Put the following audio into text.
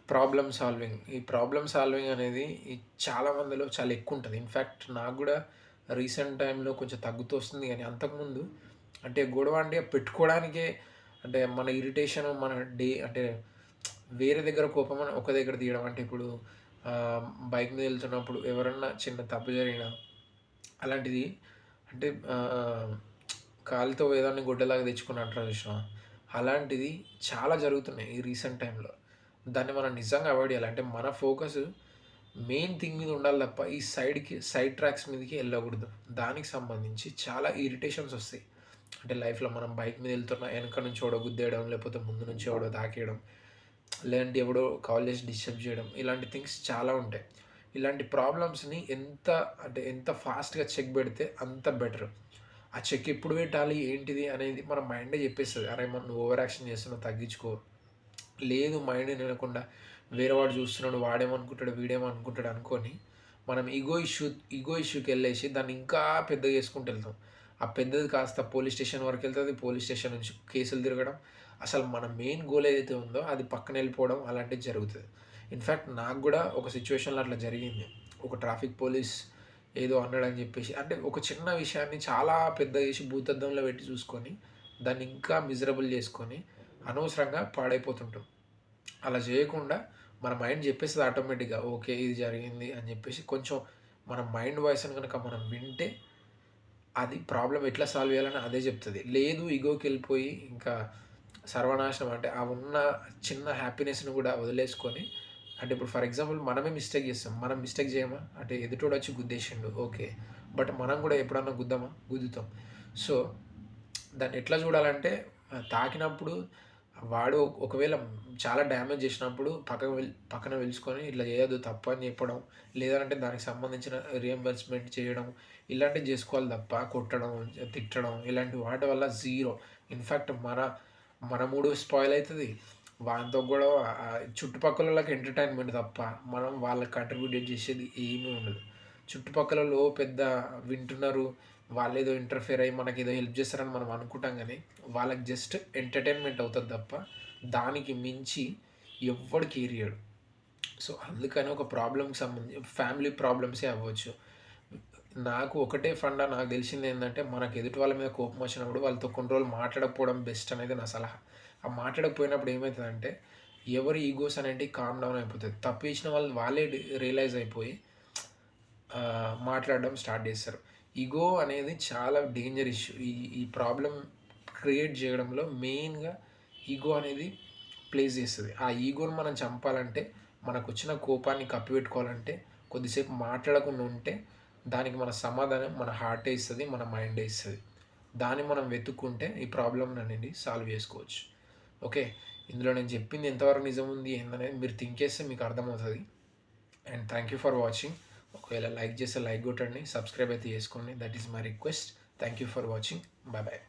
ఈ problem solving అనేది చాలా మందిలో చాలా ఎక్కువుంటది. ఇన్‌ఫాక్ట్ నాకు గూడా రీసెంట్ టైమ్‌లో కొంచెం తగ్గుతూ వస్తుంది గానీ, అంతకుముందు అంటే గొడవ అంటే పెట్టుకోవడానికే అంటే మన ఇరిటేషన్ మన అంటే వేరే దగ్గర కోపం ఒక దగ్గర తీయడం. అంటే ఇప్పుడు ఆహ్, బైక్ మీద ఎళ్తున్నప్పుడు ఎవరన్నా చిన్న తప్పు జరిగినా అలాంటిది అంటే కాలితో వేదాన్ని గొడ్డలాగా తెచ్చుకొని అంటారు చూసినావా? అలాంటిది చాలా జరుగుతున్నాయి ఈ రీసెంట్ టైమ్‌లో. దాన్ని మనం నిజంగా అవాయిడ్ చేయాలి. అంటే మన ఫోకస్ మెయిన్ థింగ్ మీద ఉండాలి తప్ప, ఈ సైడ్ ట్రాక్స్ మీదకి ఎళ్ళకూడదు. దానికి సంబంధించి చాలా ఇరిటేషన్స్ ఒస్తాయి. అంటే లైఫ్‌లో మనం బైక్ మీద ఎళ్తున్నా ఎనక నుంచి ఎవడో గుద్దేయడం, లేకపోతే ముందు నుంచి ఎవడో తాకేయడం, లేదంటే ఎవడో కాల్ చేసి డిస్టర్బ్ చేయడం, ఇలాంటి థింగ్స్ చాలా ఉంటాయి. ఇలాంటి ప్రాబ్లమ్స్‌ని ఎంత ఫాస్ట్‌గా చెక్ పెడితే అంత బెటర్. ఆ చెక్ ఎప్పుడు పెట్టాలి, ఏంటిది అనేది మన మైండే చెప్పేస్తది. అరే! నువ్వు ఓవర్ యాక్షన్ చేస్తున్నావు తగ్గించుకో. లేదు మైండ్ వినకుండా వేరే వాడు చూస్తున్నాడు, వాడేమనుకుంటాడు, వీడేమనుకుంటాడు అనుకోని, మనం ఇగో ఇష్యూకెళ్ళేసి దాన్ని ఇంకా పెద్దగా చేసుకుంటూ ఎళ్తాం. ఆ పెద్దది కాస్త పోలీస్ స్టేషన్ వరకెళ్తది. పోలీస్ స్టేషన్ నుంచి కేసులు తిరగడం. అసలు మన మెయిన్ గోల్ ఏదైతే ఉందో అది పక్కన వెళ్ళిపోవడం అలాంటిది జరుగుతది. ఇన్‌ఫాక్ట్ నాకు గూడా ఒక సిట్యుయేషన్‌లో అట్లా జరిగింది. ఒక ట్రాఫిక్ పోలీస్ ఏదో అన్నాడని జెప్పేసి అంటే ఒక చిన్న విషయాన్ని చాలా పెద్దగా చేసి భూతద్దంలో పెట్టి చూసుకొని, దాన్ని ఇంకా మిజరబుల్ చేసుకొని, అనవసరంగా పాడైపోతుంటాం. అలా జేయకుండా మన మైండ్ జెప్పేస్తది ఆటోమేటిక్‌గా. ఓకే. ఇది జరిగింది అని జెప్పేసి కొంచెం మన మైండ్ వాయిస్‌ని గనక మనం వింటే, అది ప్రాబ్లమ్ ఎట్లా సాల్వ్ చేయాలని అదే జెప్తది. లేదు ఇగోకెళ్ళిపోయి ఇంకా సర్వనాశనం అంటే ఆ ఉన్న చిన్న హ్యాపీనెస్‌ని గూడా వదిలేసుకొని అంటే ఇప్పుడు ఫర్ ఎగ్జాంపుల్ మనమే మిస్టేక్ జేస్తాం. మనం మిస్టేక్ జేయమా? అంటే ఎదుటోడొచ్చి గుద్దేశిండు. ఓకే. బట్ మనం గూడా ఎప్పుడన్నా గుద్దామా? గుద్దుతాం. సో, దాన్ని ఎట్లా చూడాలంటే తాకినప్పుడు వాడు ఒకవేళ చాలా డ్యామేజ్ చేసినప్పుడు పక్కన పిలుచుకొని ఇట్లా చేయొద్దు తప్పు అని చెప్పడం. లేదంటే దానికి సంబంధించిన రీయింబర్స్‌మెంట్ చేయడం. ఇలాంటివి చేసుకోవాలి తప్ప కొట్టడం, తిట్టడం ఇలాంటి వాటి వల్ల జీరో. ఇన్‌ఫాక్ట్ మన మూడ్ స్పాయిల్ అయితది. వానితో గొడవ చుట్టుపక్కలోళ్ళకి ఎంటర్‌టైన్‌మెంట్ తప్ప మనం వాళ్ళకి కాంట్రిబ్యూట్ చేసేది ఏమీ ఉండదు. చుట్టుపక్కలోళ్ళు పెద్ద వింటున్నారు. వాళ్ళేదో ఇంటర్ఫియర్ అయ్యి మనకేదో హెల్ప్ చేస్తారని మనం అనుకుంటాం గానీ, వాళ్ళకి జస్ట్ ఎంటర్‌టైన్‌మెంట్ అవుతది తప్ప, దానికి మించి ఎవ్వడు కేర్ జేయడు. సో, అందుకని ఒక ప్రాబ్లమ్‌కి ఫ్యామిలీ ప్రాబ్లమ్సే అవ్వచ్చు. నాకు ఒకటే నాకు తెలిసిందేందంటే, మనకు ఎదుటి వాళ్ళ మీద కోపం వచ్చినప్పుడు వాళ్ళతో కొన్ని రోజులు మాట్లాడకపోవడం బెస్ట్ అనేది నా సలహా. ఆ మాట్లాడకపోయినప్పుడు ఏమైతదంటే, ఎవరి ఈగోస్ అనేటివి కామ్ డౌన్ అయిపోతది. తప్పు చేసిన వాళ్ళు వాళ్ళే రియలైజ్ అయిపోయి మాట్లాడడం స్టార్ట్ చేస్తారు. ఇగో అనేది చాలా డేంజర్ ఇష్యూ. ఈ ఈ ప్రాబ్లమ్ క్రియేట్ జేయడంలో మెయిన్‌గా ఇగో అనేది ప్లేస్ చేస్తది. ఆ ఇగోని మనం చంపాలంటే, మనకొచ్చిన కోపాన్ని కప్పిపెట్టుకోవాలంటే, కొద్దిసేపు మాట్లాడకుండా ఉంటే, దానికి మన సమాధానం మన హార్టే ఇస్తది. మన మైండే ఇస్తది. దాన్ని మనం వెతుక్కుంటే ఈ ప్రాబ్లమ్‌ననేది సాల్వ్ చేసుకోవచ్చు. ఓకే. ఇందులో నేను చెప్పింది ఎంతవరకు నిజముంది ఏందనేది మీరు థింక్ చేస్తే మీకు అర్థమవుతది. And thank you for watching. ఒకవేళ లైక్ చేస్తే లైక్ కొట్టండి. సబ్స్క్రైబ్ అయితే చేసుకోండి. That is my request. Thank you for watching. Bye bye.